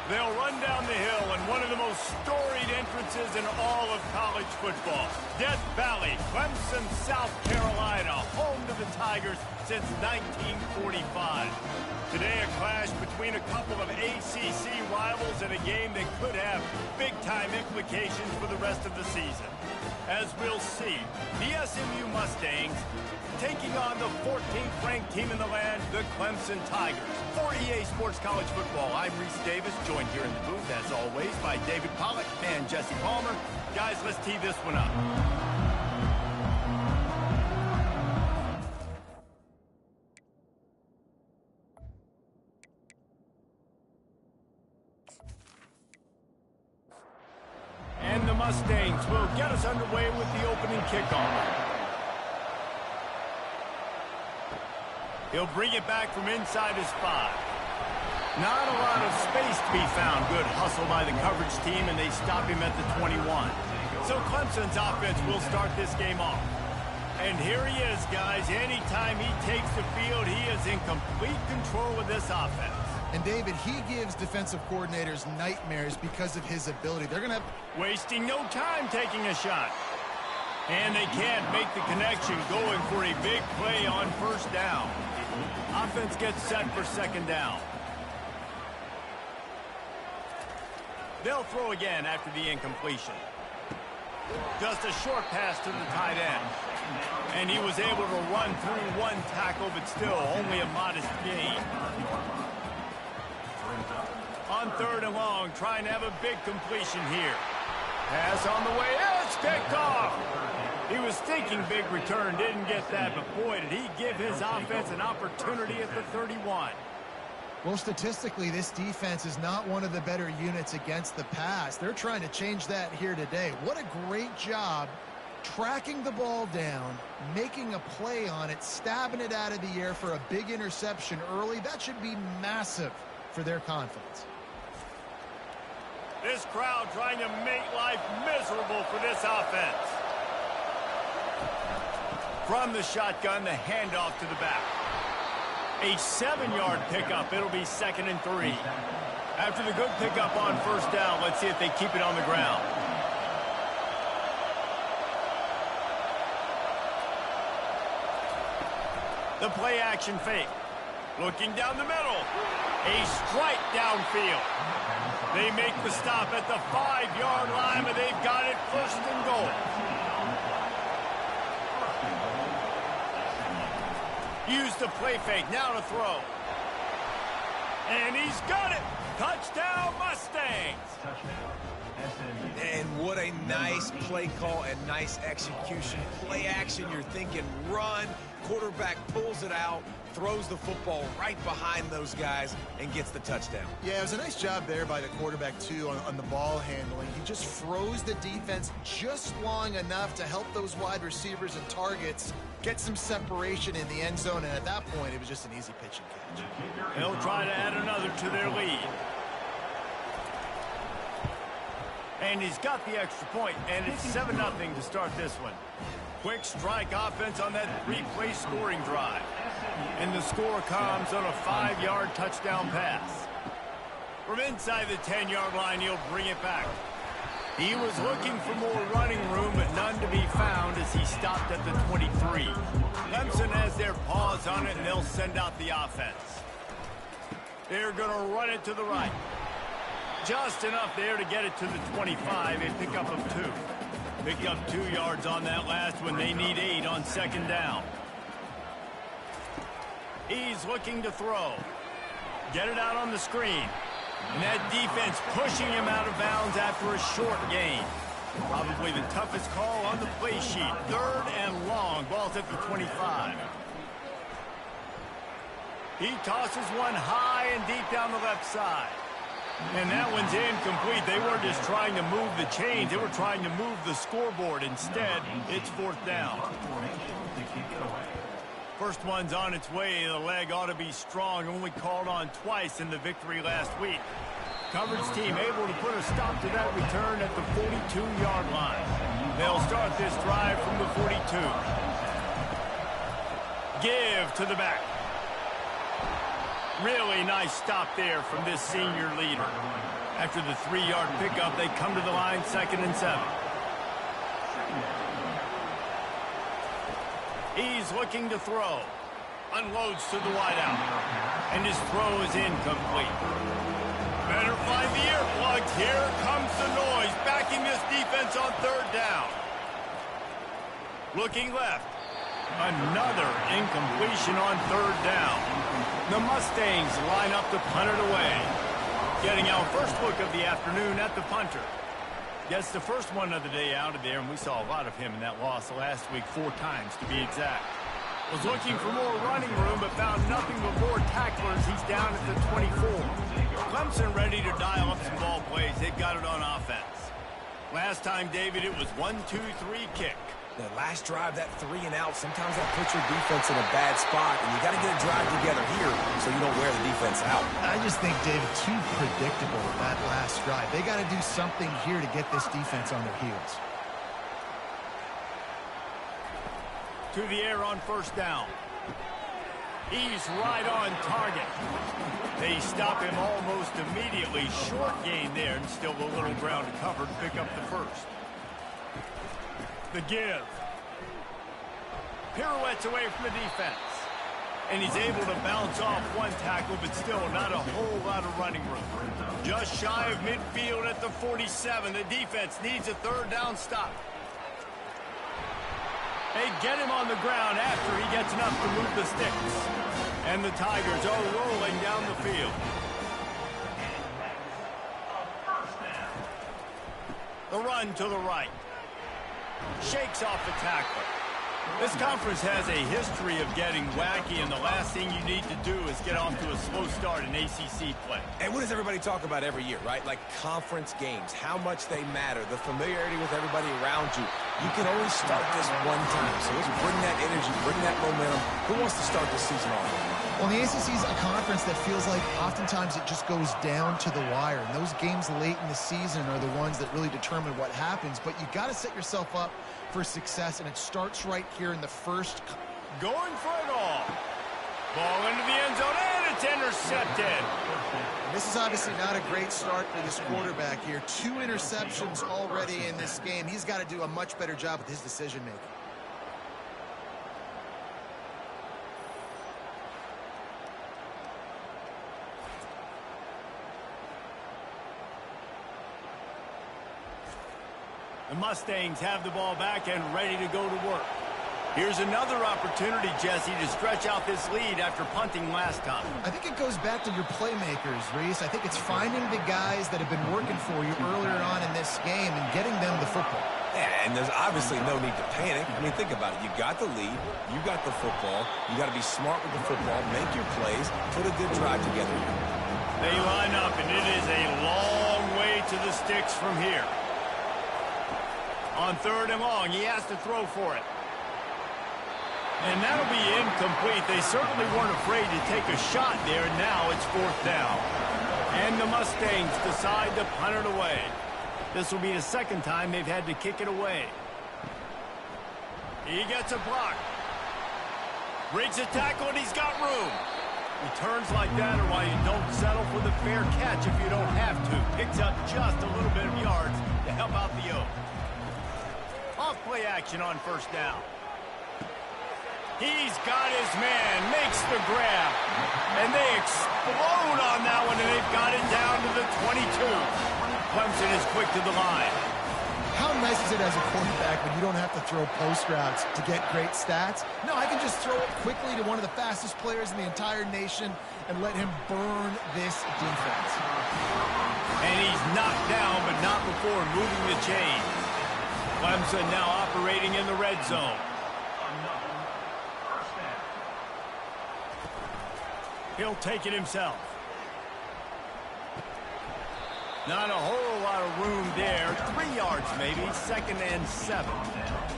They'll run down the hill in one of the most storied entrances in all of college football. Death Valley, Clemson, South Carolina, home to the Tigers since 1945. Today, a clash between a couple of ACC rivals in a game that could have big-time implications for the rest of the season. As we'll see, the SMU Mustangs taking on the 14th ranked team in the land, the Clemson Tigers. For EA Sports College Football, I'm Reese Davis, joined here in the booth, as always, by David Pollack and Jesse Palmer. Guys, let's tee this one up. And the Mustangs will get us underway with the opening kickoff. He'll bring it back from inside his 5. Not a lot of space to be found. Good hustle by the coverage team, and they stop him at the 21. So Clemson's offense will start this game off. And here he is, guys. Anytime he takes the field, he is in complete control of this offense. And David, he gives defensive coordinators nightmares because of his ability. They're going to wasting no time taking a shot. And they can't make the connection, going for a big play on first down. Offense gets set for second down. They'll throw again after the incompletion. Just a short pass to the tight end. And he was able to run through one tackle, but still only a modest gain. On third and long, trying to have a big completion here. Pass on the way, it's picked off. He was thinking big return, didn't get that, but boy, did he give his offense an opportunity at the 31. Well, statistically, this defense is not one of the better units against the pass. They're trying to change that here today. What a great job tracking the ball down, making a play on it, stabbing it out of the air for a big interception early. That should be massive for their confidence. This crowd trying to make life miserable for this offense. From the shotgun, the handoff to the back. A 7-yard pickup. It'll be 2nd and 3. After the good pickup on first down, let's see if they keep it on the ground. The play action fake. Looking down the middle. A strike downfield. They make the stop at the 5-yard line, but they've got it 1st and goal. Use the play fake, now to throw. And he's got it. Touchdown, Mustangs. And what a nice play call and nice execution. Play action, you're thinking run. Quarterback pulls it out, throws the football right behind those guys, and gets the touchdown. Yeah, it was a nice job there by the quarterback, too, on the ball handling. He just froze the defense just long enough to help those wide receivers and targets get some separation in the end zone, and at that point, it was just an easy pitch and catch. They'll try to add another to their lead. And he's got the extra point, and it's 7-0 to start this one. Quick strike offense on that 3-play scoring drive. And the score comes on a 5-yard touchdown pass. From inside the 10-yard line, he'll bring it back. He was looking for more running room, but none to be found as he stopped at the 23. Clemson has their paws on it, and they'll send out the offense. They're going to run it to the right. Just enough there to get it to the 25, a pickup of 2. Pick up 2 yards on that last one. They need 8 on second down. He's looking to throw. Get it out on the screen. And that defense pushing him out of bounds after a short gain. Probably the toughest call on the play sheet. 3rd and long. Ball's at the 25. He tosses one high and deep down the left side. And that one's incomplete. They weren't just trying to move the chains. They were trying to move the scoreboard. Instead, it's 4th down. First one's on its way. The leg ought to be strong. Only called on twice in the victory last week. Coverage team able to put a stop to that return at the 42-yard line. They'll start this drive from the 42. Give to the back. Really nice stop there from this senior leader. After the 3-yard pickup, they come to the line, 2nd and 7. He's looking to throw. Unloads to the wideout. And his throw is incomplete. Better find the earplugs. Here comes the noise, backing this defense on 3rd down. Looking left. Another incompletion on 3rd down. The Mustangs line up to punt it away. Getting our first look of the afternoon at the punter. Gets the first one of the day out of there, and we saw a lot of him in that loss last week, 4 times to be exact. Was looking for more running room, but found nothing but more tacklers. He's down at the 24. Clemson ready to dial up some ball plays. They've got it on offense. Last time, David, it was 1-2-3 kick. The last drive, that 3 and out, sometimes that puts your defense in a bad spot, and you got to get a drive together here so you don't wear the defense out. I just think, David, too predictable that last drive. They got to do something here to get this defense on their heels. To the air on 1st down. He's right on target. They stop him almost immediately. Short gain there, and still a little ground to cover to pick up the 1st. The give. Pirouettes away from the defense. And he's able to bounce off 1 tackle, but still not a whole lot of running room. Just shy of midfield at the 47. The defense needs a 3rd down stop. They get him on the ground after he gets enough to move the sticks. And the Tigers are rolling down the field. The run to the right. Shakes off the tackler. This conference has a history of getting wacky, and the last thing you need to do is get off to a slow start in ACC play. And what does everybody talk about every year, right? Like conference games, how much they matter, the familiarity with everybody around you. You can only start this one time, so let's bring that energy, bring that momentum. Who wants to start this season off? Well, the ACC is a conference that feels like oftentimes it just goes down to the wire. And those games late in the season are the ones that really determine what happens. But you got to set yourself up for success, and it starts right here in the first. Going for it all. Ball into the end zone, and it's intercepted. This is obviously not a great start for this quarterback here. 2 interceptions already in this game. He's got to do a much better job with his decision-making. The Mustangs have the ball back and ready to go to work. Here's another opportunity, Jesse, to stretch out this lead after punting last time. I think it goes back to your playmakers, Reese. I think it's finding the guys that have been working for you earlier on in this game and getting them the football. Yeah, and there's obviously no need to panic. I mean, think about it. You got the lead. You got the football. You got to be smart with the football. Make your plays. Put a good drive together. They line up, and it is a long way to the sticks from here. On 3rd and long, he has to throw for it. And that'll be incomplete. They certainly weren't afraid to take a shot there, and now it's 4th down. And the Mustangs decide to punt it away. This will be the 2nd time they've had to kick it away. He gets a block. Breaks a tackle, and he's got room. Returns like that are why you don't settle for the fair catch if you don't have to. Picks up just a little bit of yards to help out the Oak. Off play action on 1st down. He's got his man, makes the grab. And they explode on that one, and they've got it down to the 22. Clemson is quick to the line. How nice is it as a quarterback when you don't have to throw post routes to get great stats? No, I can just throw it quickly to one of the fastest players in the entire nation and let him burn this defense. And he's knocked down, but not before moving the chains. Clemson now operating in the red zone. He'll take it himself. Not a whole lot of room there. 3 yards maybe, 2nd and 7.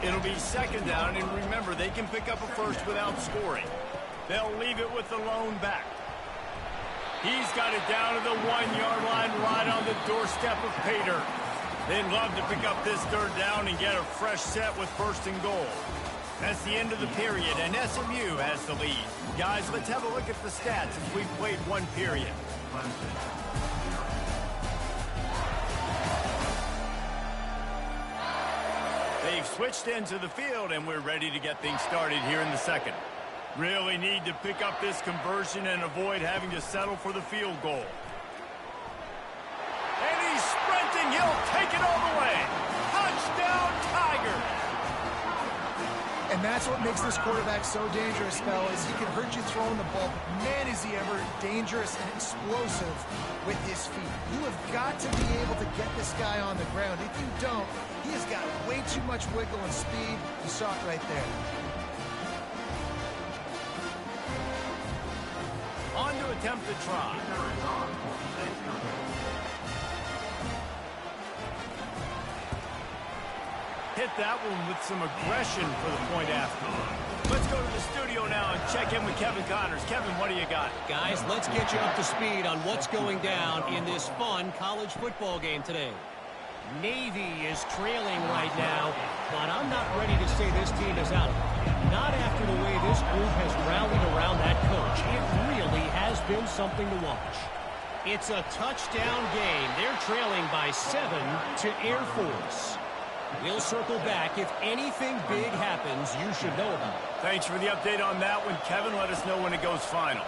It'll be 2nd down, and remember, they can pick up a first without scoring. They'll leave it with the lone back. He's got it down to the 1-yard line, right on the doorstep of Pater. They'd love to pick up this 3rd down and get a fresh set with 1st and goal. That's the end of the period, and SMU has the lead. Guys, let's have a look at the stats as we've played 1 period. They've switched into the field, and we're ready to get things started here in the second. Really need to pick up this conversion and avoid having to settle for the field goal. And he's sprinting. He'll take it all the way. Touchdown, Tiger. And that's what makes this quarterback so dangerous, fellas. He can hurt you throwing the ball, but man, is he ever dangerous and explosive with his feet. You have got to be able to get this guy on the ground. If you don't, he has got way too much wiggle and speed. You saw it right there. On to attempt the try. Hit that one with some aggression for the point after. Let's go to the studio now and check in with Kevin Connors. Kevin, what do you got? Guys, let's get you up to speed on what's going down in this fun college football game today. Navy is trailing right now, but I'm not ready to say this team is out of it. Not after the way this group has rallied around that coach. It really has been something to watch. It's a touchdown game. They're trailing by 7 to Air Force. We'll circle back. If anything big happens, you should know about it. Thanks for the update on that one, Kevin. Let us know when it goes final.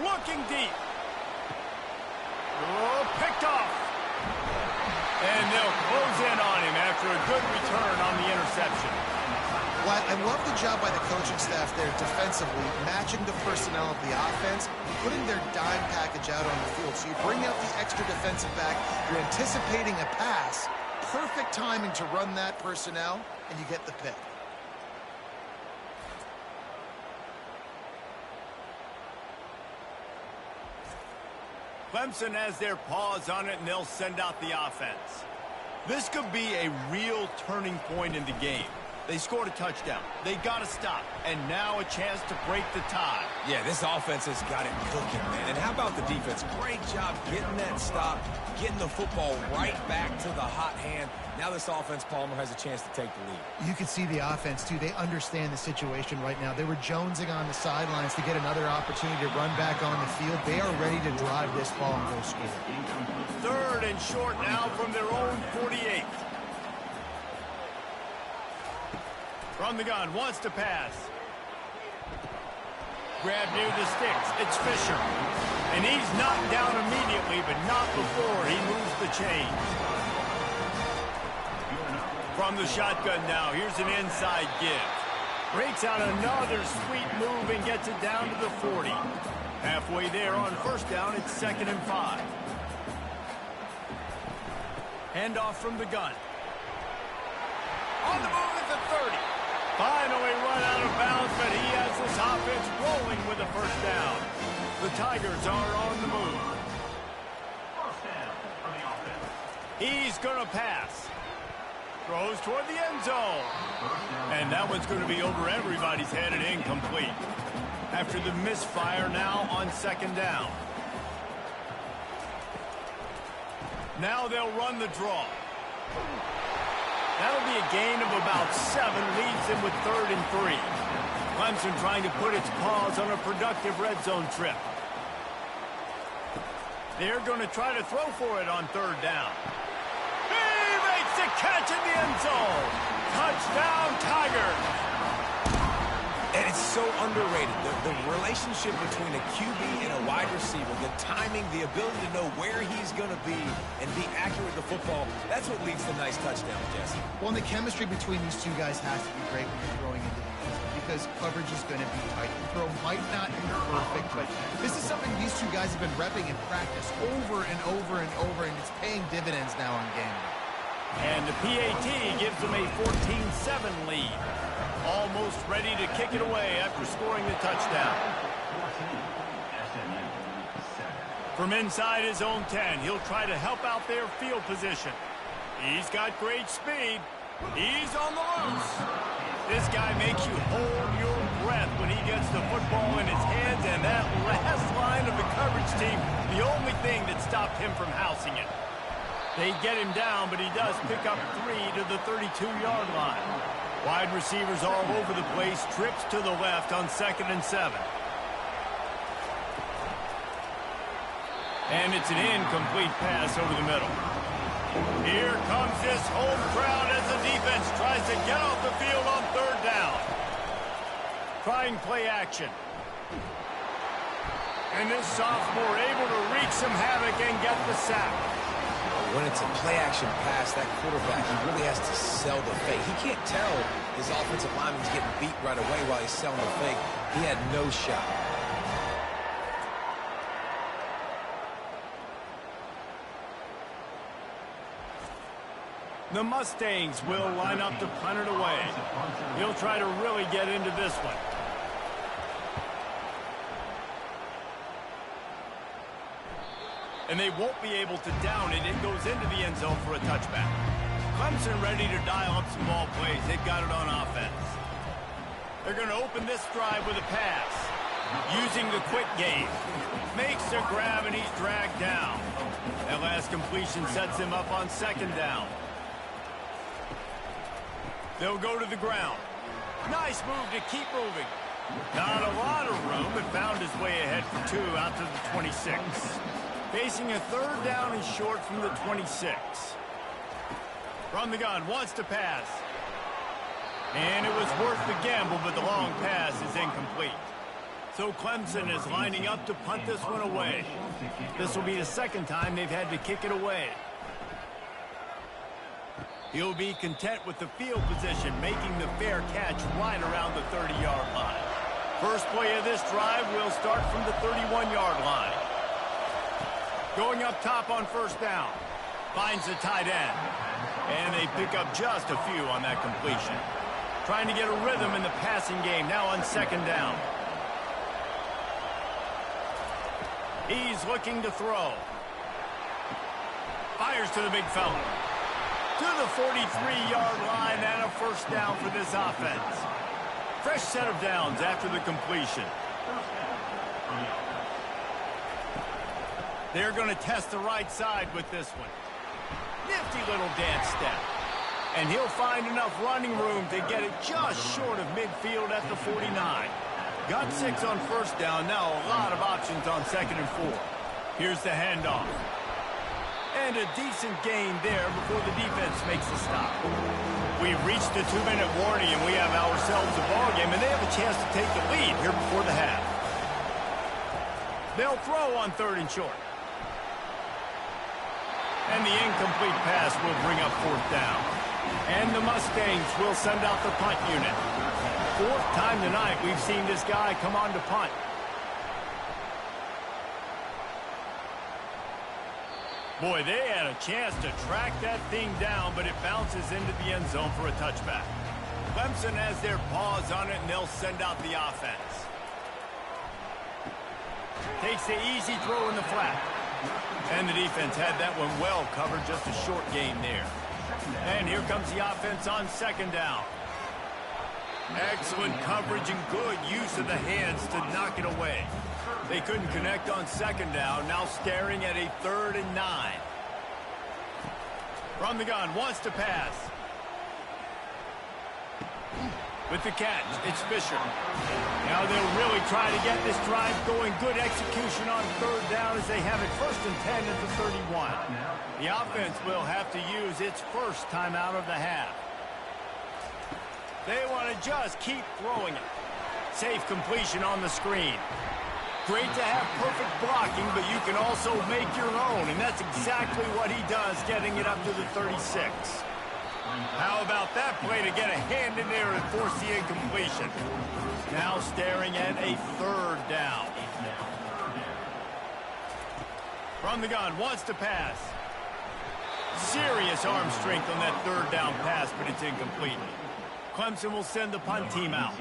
Looking deep. Oh, picked off. And they'll close in on him after a good return on the interception. Well, I love the job by the coaching staff there defensively, matching the personnel of the offense, putting their dime package out on the field. So you bring out the extra defensive back, you're anticipating a pass, perfect timing to run that personnel, and you get the pick. Clemson has their paws on it, and they'll send out the offense. This could be a real turning point in the game. They scored a touchdown. They got to stop. And now a chance to break the tie. Yeah, this offense has got it cooking, man. And how about the defense? Great job getting that stop, getting the football right back to the hot hand. Now this offense, Palmer, has a chance to take the lead. You can see the offense, too. They understand the situation right now. They were jonesing on the sidelines to get another opportunity to run back on the field. They are ready to drive this ball and go score. Third and short now from their own 48. From the gun, wants to pass. Grab near the sticks. It's Fisher. And he's knocked down immediately, but not before he moves the chains. From the shotgun now, here's an inside give. Breaks out another sweet move and gets it down to the 40. Halfway there on first down, it's 2nd and 5. Handoff from the gun. On the move at the 30. Finally run out of bounds, but he has this offense rolling with a first down. The Tigers are on the move. He's going to pass. Throws toward the end zone. And that one's going to be over everybody's head and incomplete. After the misfire now on 2nd down. Now they'll run the draw. That'll be a gain of about 7, leaves him with 3rd and 3. Clemson trying to put its paws on a productive red zone trip. They're going to try to throw for it on 3rd down. He makes the catch in the end zone. Touchdown, Tigers. And it's so underrated. The relationship between a QB and a wide receiver, the timing, the ability to know where he's going to be and be accurate with the football, that's what leads to nice touchdowns, Jesse. Well, and the chemistry between these two guys has to be great when you're throwing into the end zone because coverage is going to be tight. The throw might not be perfect, but this is something these two guys have been repping in practice over and over and over, and it's paying dividends now on game day. And the PAT gives them a 14-7 lead. Almost ready to kick it away after scoring the touchdown. From inside his own 10, he'll try to help out their field position. He's got great speed. He's on the loose. This guy makes you hold your breath when he gets the football in his hands, and that last line of the coverage team, the only thing that stopped him from housing it. They get him down, but he does pick up 3 to the 32-yard line. Wide receivers all over the place, trips to the left on 2nd and 7. And it's an incomplete pass over the middle. Here comes this home crowd as the defense tries to get off the field on third down. Trying play action. And this sophomore able to wreak some havoc and get the sack. When it's a play-action pass, that quarterback, he really has to sell the fake. He can't tell his offensive lineman's getting beat right away while he's selling the fake. He had no shot. The Mustangs will line up to punt it away. He'll try to really get into this one. And they won't be able to down it. It goes into the end zone for a touchback. Clemson ready to dial up some ball plays. They've got it on offense. They're going to open this drive with a pass. Using the quick game. Makes a grab and he's dragged down. That last completion sets him up on second down. They'll go to the ground. Nice move to keep moving. Not a lot of room, but found his way ahead for two out to the 26. Facing a third down and short from the 26. From the gun, wants to pass. And it was worth the gamble, but the long pass is incomplete. So Clemson is lining up to punt this one away. This will be the second time they've had to kick it away. He'll be content with the field position, making the fair catch right around the 30-yard line. First play of this drive will start from the 31-yard line. Going up top on first down. Finds the tight end. And they pick up just a few on that completion. Trying to get a rhythm in the passing game now on second down. He's looking to throw. Fires to the big fella. To the 43-yard line and a first down for this offense. Fresh set of downs after the completion. They're going to test the right side with this one. Nifty little dance step. And he'll find enough running room to get it just short of midfield at the 49. Got 6 on first down. Now a lot of options on second and 4. Here's the handoff. And a decent gain there before the defense makes the stop. We've reached the 2-minute warning, and we have ourselves a ball game, and they have a chance to take the lead here before the half. They'll throw on third and short. And the incomplete pass will bring up fourth down. And the Mustangs will send out the punt unit. Fourth time tonight we've seen this guy come on to punt. Boy, they had a chance to track that thing down, but it bounces into the end zone for a touchback. Clemson has their paws on it, and they'll send out the offense. Takes the easy throw in the flat. And the defense had that one well covered, just a short gain there. And here comes the offense on second down. Excellent coverage and good use of the hands to knock it away. They couldn't connect on second down, now staring at a 3rd and 9. From the gun, wants to pass. With the catch, it's Fisher. Now they'll really try to get this drive going. Good execution on third down as they have it 1st and 10 at the 31. The offense will have to use its first timeout of the half. They want to just keep throwing it. Safe completion on the screen. Great to have perfect blocking, but you can also make your own, and that's exactly what he does, getting it up to the 36. How about that play to get a hand in there and force the incompletion? Now staring at a 3rd down. From the gun, wants to pass. Serious arm strength on that 3rd down pass, but it's incomplete. Clemson will send the punt team out.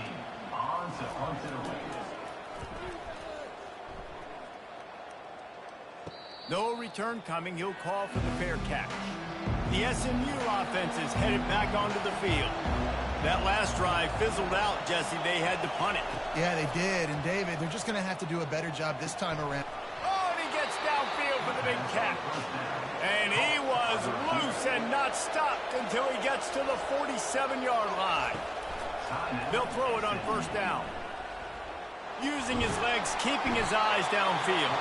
No return coming. He'll call for the fair catch. The SMU offense is headed back onto the field. That last drive fizzled out, Jesse. They had to punt it. Yeah, they did. And, David, they're just going to have to do a better job this time around. Oh, and he gets downfield for the big catch. And he was loose and not stopped until he gets to the 47-yard line. They'll throw it on first down. Using his legs, keeping his eyes downfield.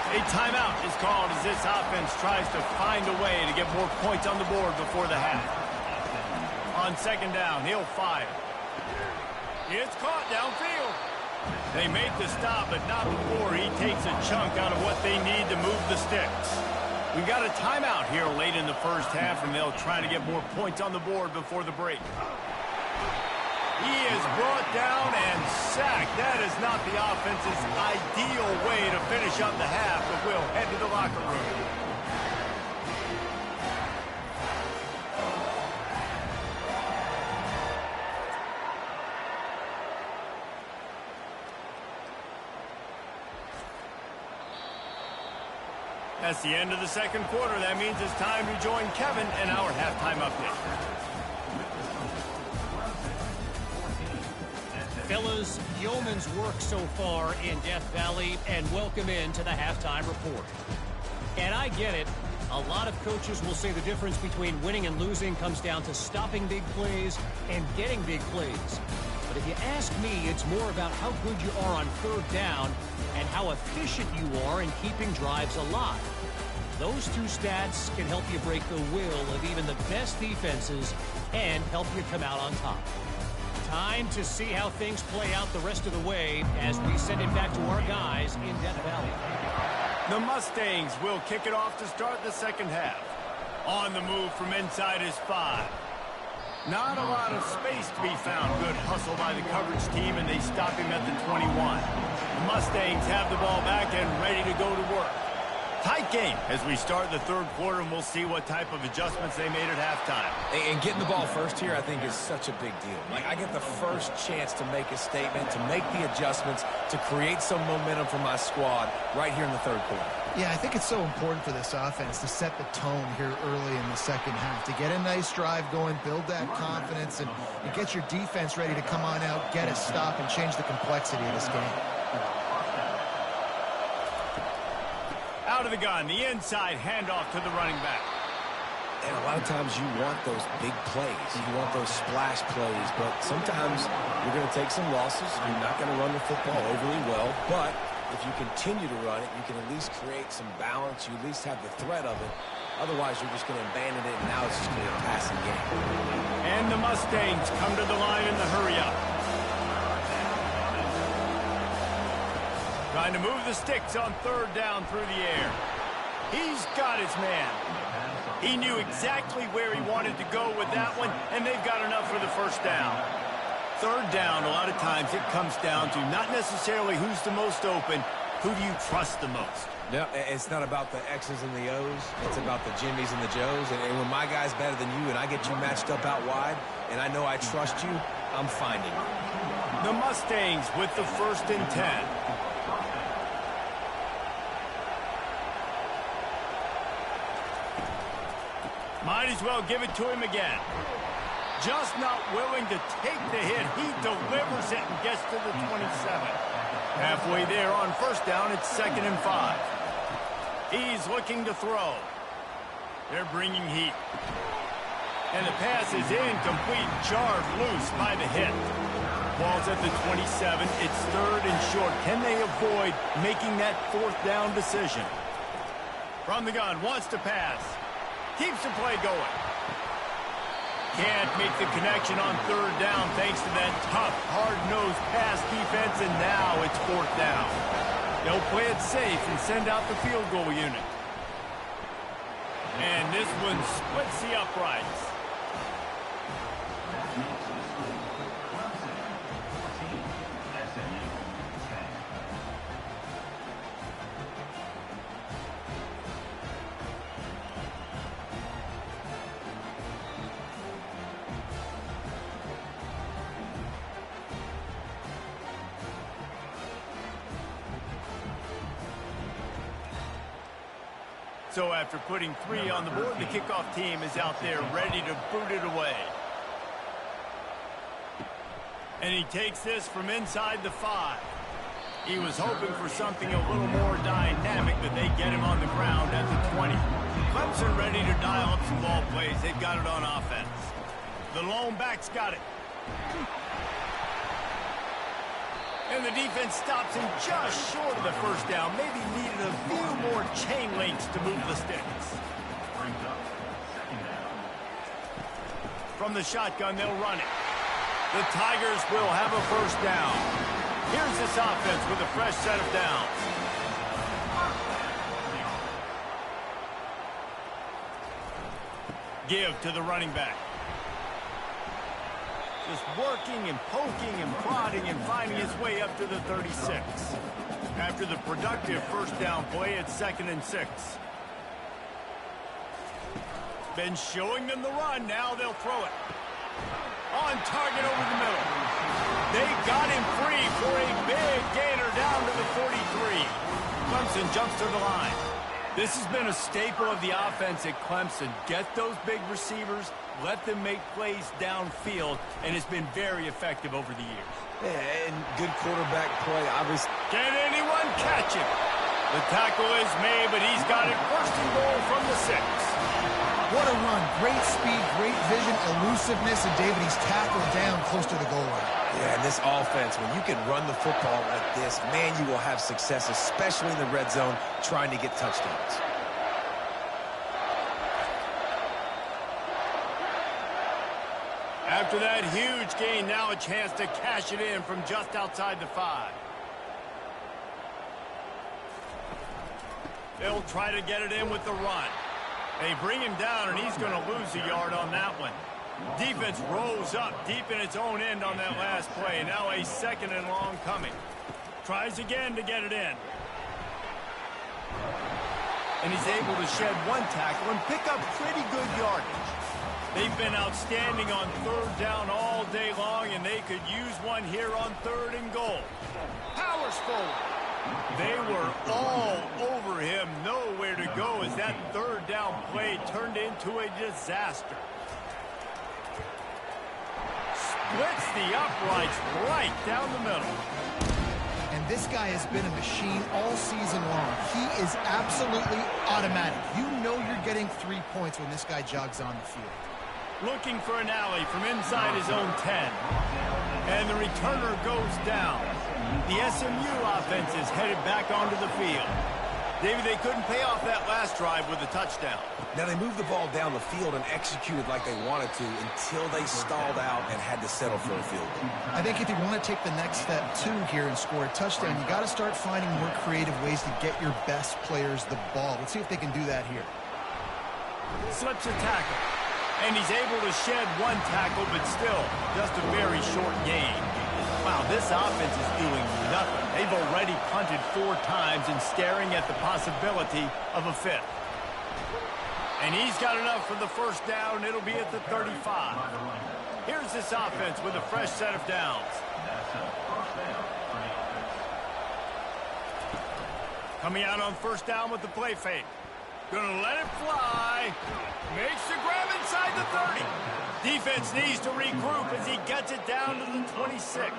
A timeout is called as this offense tries to find a way to get more points on the board before the half. On second down, he'll fire. It's caught downfield. They make the stop, but not before he takes a chunk out of what they need to move the sticks. We got a timeout here late in the first half, and they'll try to get more points on the board before the break. He is brought down and sacked. That is not the offense's ideal way to finish up the half, but we'll head to the locker room. That's the end of the second quarter. That means it's time to join Kevin and our halftime update. Fellas, yeoman's work so far in Death Valley, and welcome into the halftime report. And I get it. A lot of coaches will say the difference between winning and losing comes down to stopping big plays and getting big plays. But if you ask me, it's more about how good you are on third down and how efficient you are in keeping drives alive. Those two stats can help you break the will of even the best defenses and help you come out on top. Time to see how things play out the rest of the way as we send it back to our guys in Death Valley. The Mustangs will kick it off to start the second half. On the move from inside is 5. Not a lot of space to be found. Good hustle by the coverage team, and they stop him at the 21. The Mustangs have the ball back and ready to go to work. Tight game as we start the third quarter, and we'll see what type of adjustments they made at halftime. And getting the ball first here, I think, is such a big deal. Like, I get the first chance to make a statement, to make the adjustments, to create some momentum for my squad right here in the third quarter. Yeah, I think it's so important for this offense to set the tone here early in the second half, to get a nice drive going, build that confidence, and get your defense ready to come on out, get a stop, and change the complexity of this game. Out of the gun, the inside handoff to the running back. And a lot of times you want those big plays. You want those splash plays, but sometimes you're going to take some losses. You're not going to run the football overly well, but if you continue to run it, you can at least create some balance. You at least have the threat of it. Otherwise, you're just going to abandon it, and now it's just going to be a passing game. And the Mustangs come to the line in the hurry-up. Trying to move the sticks on third down through the air. He's got his man. He knew exactly where he wanted to go with that one, and they've got enough for the first down. Third down, a lot of times it comes down to not necessarily who's the most open, who do you trust the most? No, it's not about the X's and the O's. It's about the Jimmys and the Joes. And when my guy's better than you and I get you matched up out wide, and I know I trust you, I'm finding you. The Mustangs with the 1st and 10. Might as well give it to him again. Just not willing to take the hit. He delivers it and gets to the 27. Halfway there on first down, it's 2nd and 5. He's looking to throw. They're bringing heat. And the pass is incomplete, jarred loose by the hit. Ball's at the 27. It's 3rd and short. Can they avoid making that 4th down decision? From the gun, wants to pass. Keeps the play going. Can't make the connection on third down thanks to that tough, hard-nosed pass defense, and now it's 4th down. They'll play it safe and send out the field goal unit. And this one splits the uprights. So after putting 3 on the board, the kickoff team is out there ready to boot it away. And he takes this from inside the 5. He was hoping for something a little more dynamic, but they get him on the ground at the 20. Clemson ready to dial up some ball plays. They've got it on offense. The lone back's got it. And the defense stops him just short of the first down. Maybe needed a few more chain links to move the sticks. From the shotgun, they'll run it. The Tigers will have a first down. Here's this offense with a fresh set of downs. Give to the running back. Just working and poking and prodding and finding his way up to the 36. After the productive first down play, it's 2nd and 6. Been showing them the run. Now they'll throw it. On target over the middle. They got him free for a big gainer down to the 43. Clemson jumps to the line. This has been a staple of the offense at Clemson. Get those big receivers, let them make plays downfield, and it's been very effective over the years. Yeah, and good quarterback play, obviously. Can anyone catch him? The tackle is made, but he's got it 1st and goal from the 6. What a run. Great speed, great vision, elusiveness, and David, he's tackled down close to the goal line. Yeah, and this offense, when you can run the football like this, man, you will have success, especially in the red zone, trying to get touchdowns. After that huge gain, now a chance to cash it in from just outside the 5. They'll try to get it in with the run. They bring him down, and he's going to lose a yard on that one. Defense rose up deep in its own end on that last play. Now a 2nd and long coming. Tries again to get it in. And he's able to shed one tackle and pick up pretty good yardage. They've been outstanding on 3rd down all day long, and they could use one here on 3rd and goal. Powers forward. They were all over him, nowhere to go as that 3rd down play turned into a disaster. Splits the uprights right down the middle. And this guy has been a machine all season long. He is absolutely automatic. You know you're getting 3 points when this guy jogs on the field. Looking for an alley from inside his own 10. And the returner goes down. The SMU offense is headed back onto the field. David, they couldn't pay off that last drive with a touchdown. Now, they moved the ball down the field and executed like they wanted to until they stalled out and had to settle for a field goal. I think if you want to take the next step, too, here and score a touchdown, you got to start finding more creative ways to get your best players the ball. Let's see if they can do that here. Slips a tackle. And he's able to shed one tackle, but still just a very short gain. Wow, this offense is doing nothing. They've already punted 4 times and staring at the possibility of a 5th. And he's got enough for the first down. It'll be at the 35. Here's this offense with a fresh set of downs. Coming out on 1st down with the play fake. Gonna let it fly. Makes the grab inside the 30. Defense needs to regroup as he gets it down to the 26.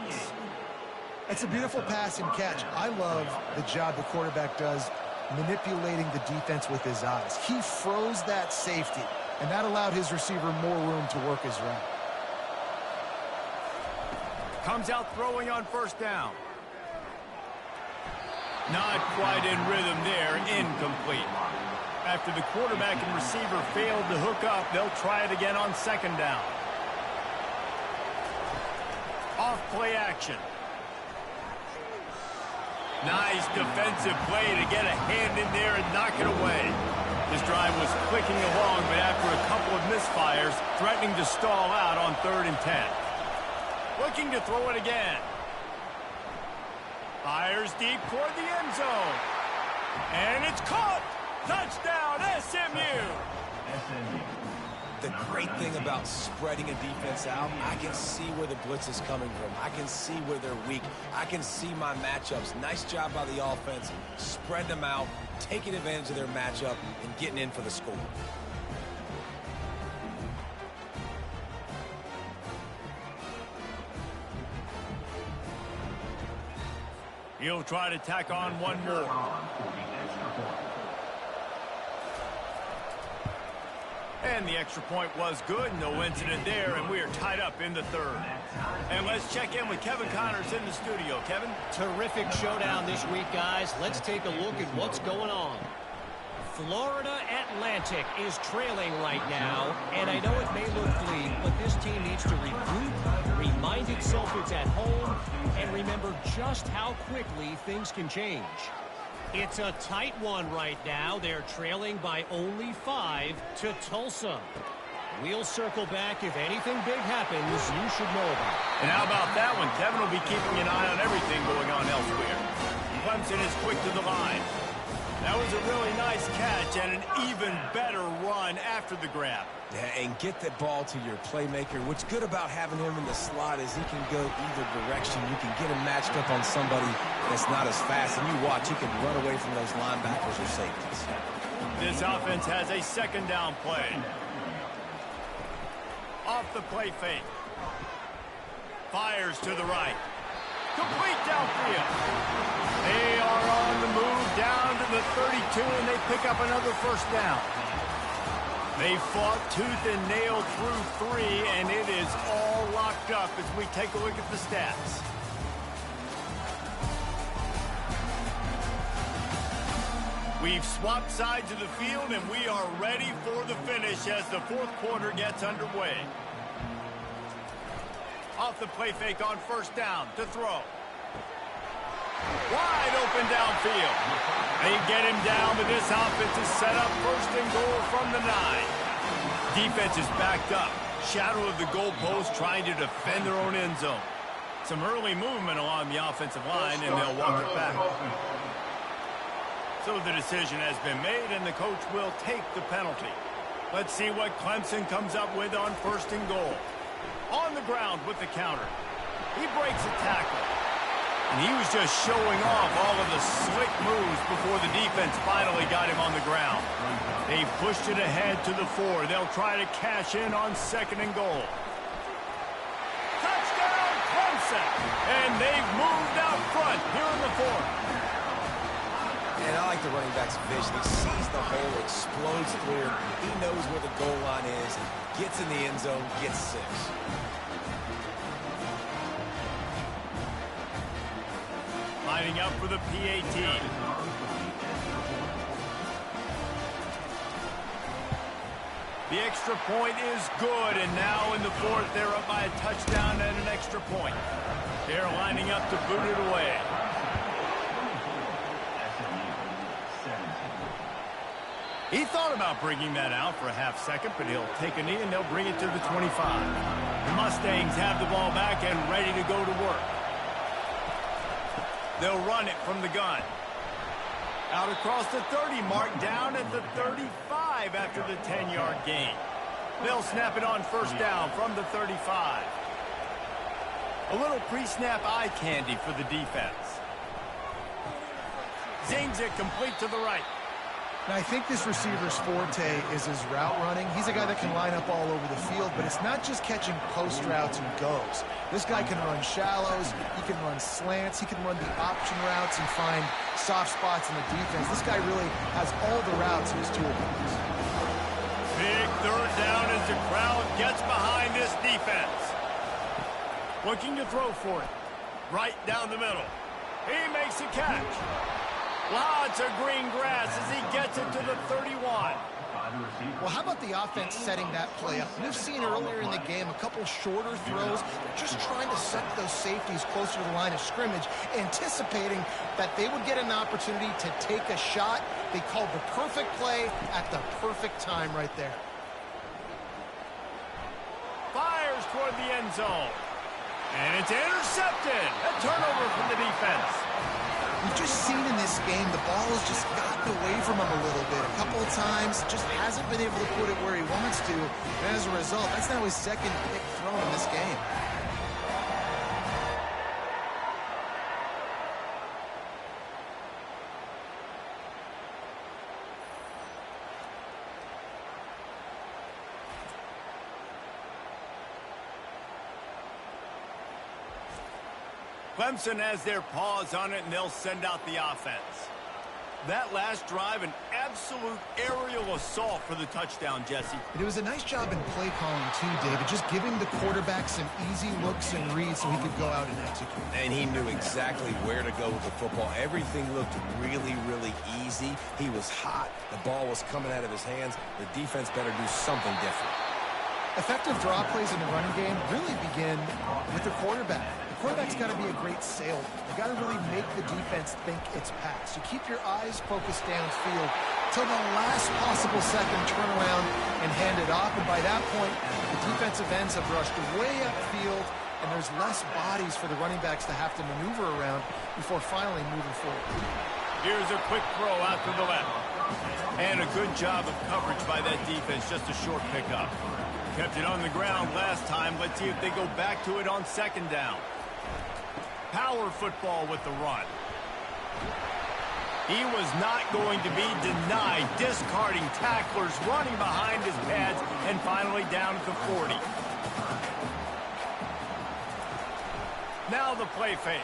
It's a beautiful pass and catch. I love the job the quarterback does manipulating the defense with his eyes. He froze that safety, and that allowed his receiver more room to work his route. Comes out throwing on 1st down. Not quite in rhythm there. Incomplete. After the quarterback and receiver failed to hook up, they'll try it again on 2nd down. Off play action. Nice defensive play to get a hand in there and knock it away. This drive was clicking along, but after a couple of misfires, threatening to stall out on 3rd and 10. Looking to throw it again. Fires deep toward the end zone. And it's caught! Touchdown, SMU! The great thing about spreading a defense out, I can see where the blitz is coming from. I can see where they're weak. I can see my matchups. Nice job by the offense. Spread them out, taking advantage of their matchup, and getting in for the score. He'll try to tack on one more. And the extra point was good. No incident there, and we are tied up in the third. And let's check in with Kevin Connors in the studio. Kevin? Terrific showdown this week, guys. Let's take a look at what's going on. Florida Atlantic is trailing right now, and I know it may look bleak, but this team needs to regroup, remind itself it's at home, and remember just how quickly things can change. It's a tight one right now. They're trailing by only 5 to Tulsa. We'll circle back if anything big happens you should know about. And how about that one? Kevin will be keeping an eye on everything going on elsewhere. Clemson is quick to the line. That was a really nice catch and an even better run after the grab. Yeah, and get the ball to your playmaker. What's good about having him in the slot is he can go either direction. You can get him matched up on somebody that's not as fast, and you watch, he can run away from those linebackers or safeties. This offense has a second down play. Off the play fake. Fires to the right. Complete downfield. They are on the move down to the 32, and they pick up another first down. They fought tooth and nail through 3, and it is all locked up as we take a look at the stats. We've swapped sides of the field, and we are ready for the finish as the fourth quarter gets underway. Off the play fake on first down to throw. Wide open downfield. They get him down, but this offense is set up first and goal from the 9. Defense is backed up. Shadow of the goalpost trying to defend their own end zone. Some early movement along the offensive line, and they'll walk it back. So the decision has been made, and the coach will take the penalty. Let's see what Clemson comes up with on first and goal. On the ground with the counter. He breaks a tackle. And he was just showing off all of the slick moves before the defense finally got him on the ground. They pushed it ahead to the 4. They'll try to cash in on second and goal. Touchdown, Clemson! And they've moved out front here in the 4th. And I like the running back's vision. He sees the hole, explodes through it. He knows where the goal line is, gets in the end zone, gets 6. Lining up for the PAT. The extra point is good, and now in the 4th, they're up by a touchdown and an extra point. They're lining up to boot it away. He thought about bringing that out for a half second, but he'll take a knee and they'll bring it to the 25. The Mustangs have the ball back and ready to go to work. They'll run it from the gun. Out across the 30 mark, down at the 35 after the 10-yard gain. They'll snap it on first down from the 35. A little pre-snap eye candy for the defense. Zings it complete to the right. Now, I think this receiver's forte is his route running. He's a guy that can line up all over the field, but it's not just catching post routes and goes. This guy can run shallows, he can run slants, he can run the option routes and find soft spots in the defense. This guy really has all the routes in his toolbox. Big third down as the crowd gets behind this defense. Looking to throw for it. Right down the middle. He makes a catch. Lots of green grass as he gets it to the 31. Well, how about the offense setting that play up? We've seen earlier in the game a couple shorter throws. They're just trying to set those safeties closer to the line of scrimmage, anticipating that they would get an opportunity to take a shot. They called the perfect play at the perfect time right there. Fires toward the end zone. And it's intercepted. A turnover from the defense. We've just seen in this game the ball has just gotten away from him a little bit. A couple of times, just hasn't been able to put it where he wants to. And as a result, that's now his second pick thrown in this game. Clemson has their paws on it, and they'll send out the offense. That last drive, an absolute aerial assault for the touchdown, Jesse. It was a nice job in play calling too, David, just giving the quarterback some easy looks and reads so he could go out and execute. And he knew exactly where to go with the football. Everything looked really, really easy. He was hot. The ball was coming out of his hands. The defense better do something different. Effective draw plays in the running game really begin with the quarterback. The quarterback's got to be a great salesman. You got to really make the defense think it's pass. You keep your eyes focused downfield till the last possible second, turn around and hand it off. And by that point, the defensive ends have rushed way upfield, and there's less bodies for the running backs to have to maneuver around before finally moving forward. Here's a quick throw out to the left. And a good job of coverage by that defense, just a short pickup. Kept it on the ground last time. Let's see if they go back to it on second down. Power football with the run. He was not going to be denied, discarding tacklers, running behind his pads, and finally down at the 40. Now the play fake.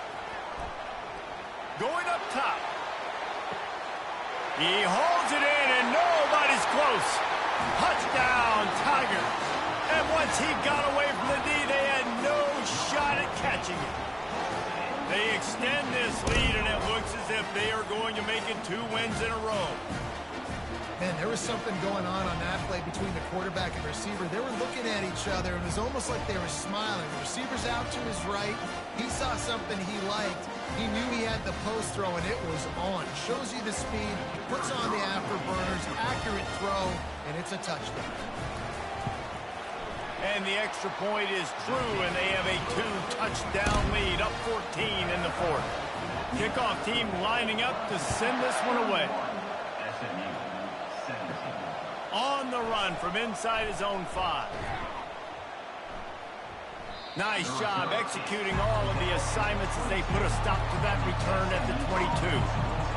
Going up top. He holds it in, and nobody's close. Touchdown, Tigers. And once he got away from the D, they had no shot at catching it. They extend this lead, and it looks as if they are going to make it 2 wins in a row. Man, there was something going on that play between the quarterback and receiver. They were looking at each other. It was almost like they were smiling. The receiver's out to his right. He saw something he liked. He knew he had the post throw, and it was on. Shows you the speed, puts on the afterburners, accurate throw, and it's a touchdown. And the extra point is true, and they have a 2-touchdown lead, up 14 in the 4th. Kickoff team lining up to send this one away. On the run from inside his own 5. Nice job executing all of the assignments as they put a stop to that return at the 22.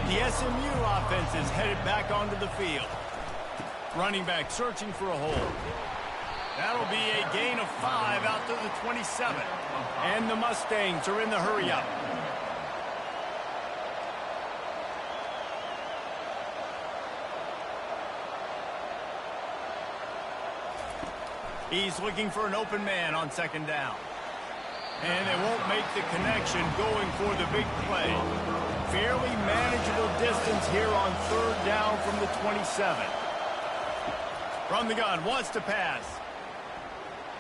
The SMU offense is headed back onto the field. Running back searching for a hole. That'll be a gain of 5 out to the 27. And the Mustangs are in the hurry-up. He's looking for an open man on second down. And they won't make the connection going for the big play. Fairly manageable distance here on third down from the 27. From the gun, wants to pass.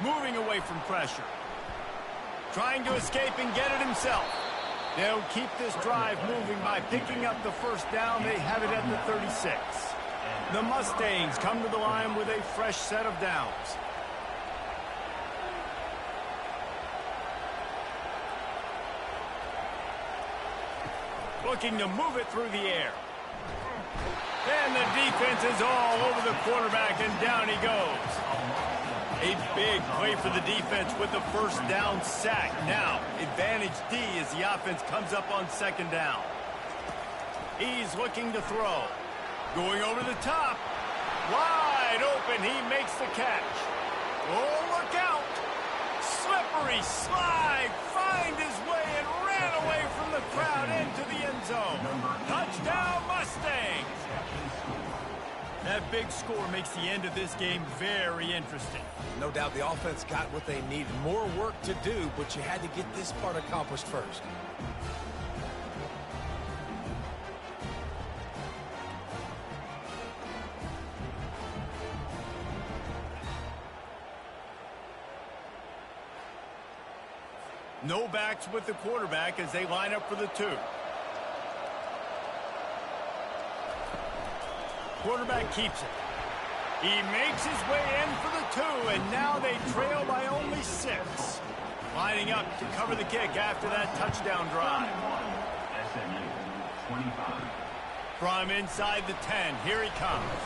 Moving away from pressure. Trying to escape and get it himself. They'll keep this drive moving by picking up the first down. They have it at the 36. The Mustangs come to the line with a fresh set of downs. Looking to move it through the air. And the defense is all over the quarterback, and down he goes. A big play for the defense with the first down sack. Now, advantage D as the offense comes up on second down. He's looking to throw. Going over the top. Wide open. He makes the catch. Oh, look out. Slippery slide. Find his way and ran away from the crowd into the end zone. Touchdown, Mustangs. That big score makes the end of this game very interesting. No doubt the offense got what they needed. More work to do, but you had to get this part accomplished first. No backs with the quarterback as they line up for the 2. Quarterback keeps it. He makes his way in for the 2, and now they trail by only 6. Lining up to cover the kick after that touchdown drive. From inside the 10, here he comes.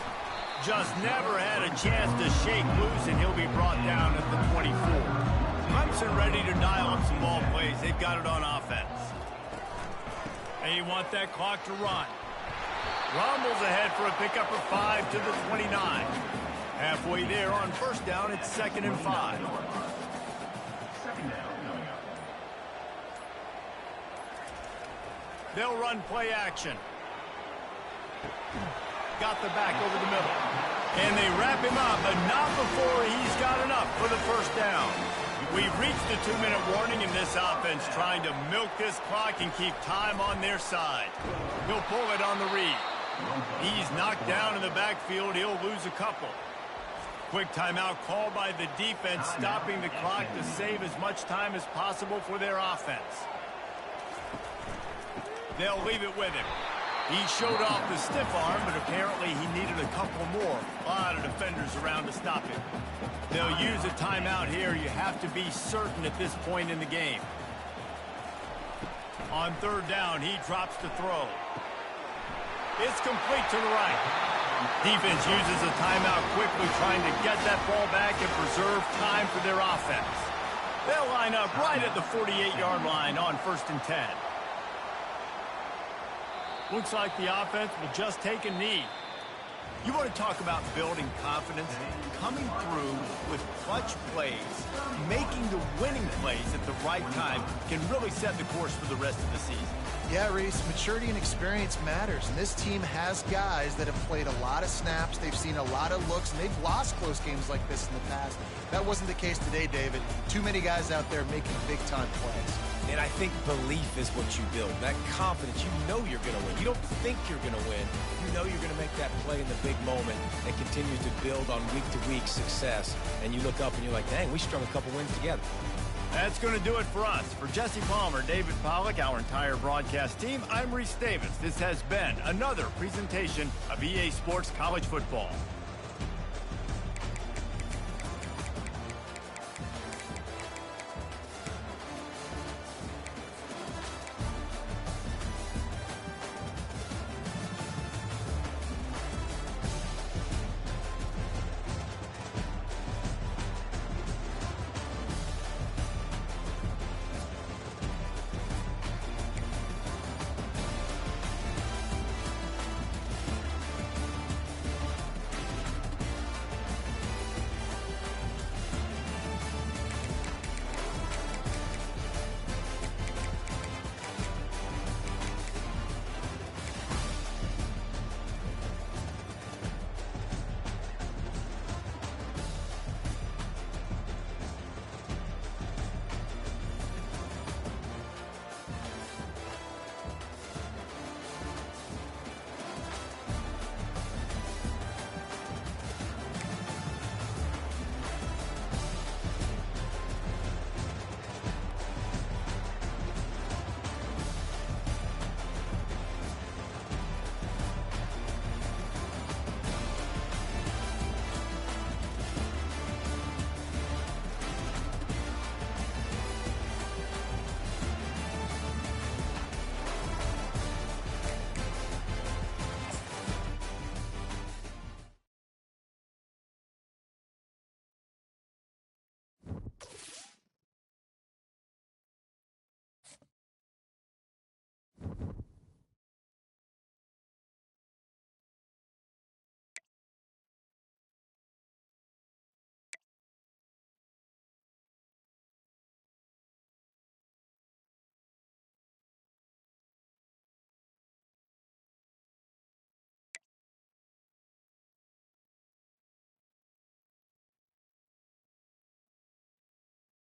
Just never had a chance to shake loose, and he'll be brought down at the 24. Clemson ready to dial up some ball plays. They've got it on offense. They want that clock to run. Rumbles ahead for a pickup of 5 to the 29. Halfway there on first down, it's 2nd and 5. They'll run play action. Got the back over the middle. And they wrap him up, but not before he's got enough for the first down. We've reached the 2-minute warning in this offense, trying to milk this clock and keep time on their side. He'll pull it on the read. He's knocked down in the backfield. He'll lose a couple. Quick timeout called by the defense, stopping the clock to save as much time as possible for their offense. They'll leave it with him. He showed off the stiff arm, but apparently he needed a couple more. A lot of defenders around to stop him. They'll use a timeout here. You have to be certain at this point in the game. On third down, he drops to throw. It's complete to the right. Defense uses a timeout quickly, trying to get that ball back and preserve time for their offense. They'll line up right at the 48-yard line on 1st and 10. Looks like the offense will just take a knee. You want to talk about building confidence? Coming through with clutch plays, making the winning plays at the right time can really set the course for the rest of the season. Yeah, Reese, maturity and experience matters, and this team has guys that have played a lot of snaps. They've seen a lot of looks, and they've lost close games like this in the past. That wasn't the case today, David. Too many guys out there making big-time plays. And I think belief is what you build. That confidence, you know you're going to win. You don't think you're going to win. You know you're going to make that play in the big moment and continue to build on week-to-week success. And you look up and you're like, dang, we strung a couple wins together. That's going to do it for us. For Jesse Palmer, David Pollack, our entire broadcast team, I'm Reese Davis. This has been another presentation of EA Sports College Football.